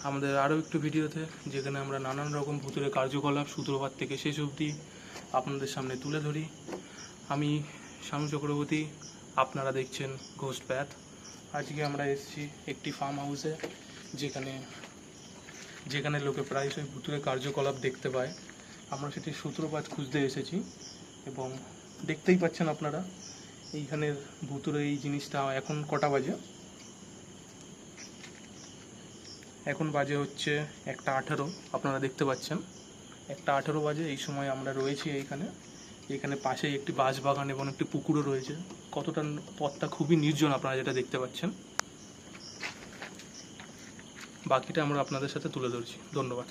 আমাদের আরও একটু ভিডিওতে, যেখানে আমরা নানান রকম ভূতুরে কার্যকলাপ সূত্রপাত থেকে শেষ অবধি আপনাদের সামনে তুলে ধরি। আমি শানু চক্রবর্তী, আপনারা দেখছেন ঘোস্ট প্যাথ। আজকে আমরা এসেছি একটি ফার্ম হাউসে, যেখানে লোকে প্রায়শই ভূতুরে কার্যকলাপ দেখতে পায়। আমরা সেটি সূত্রপাত খুঁজতে এসেছি এবং দেখতেই পাচ্ছেন আপনারা এইখানের ভূতুরে এই জিনিসটা। এখন কটা বাজে? এখন বাজে হচ্ছে 1:18। আপনারা দেখতে পাচ্ছেন 1:18 বাজে। এই সময় আমরা রয়েছি এখানে পাশেই একটি বাঁশবাগান এবং একটি পুকুরও রয়েছে। কতটা পথটা খুবই নির্জন, আপনারা যেটা দেখতে পাচ্ছেন। বাকিটা আমরা আপনাদের সাথে তুলে ধরছি। ধন্যবাদ।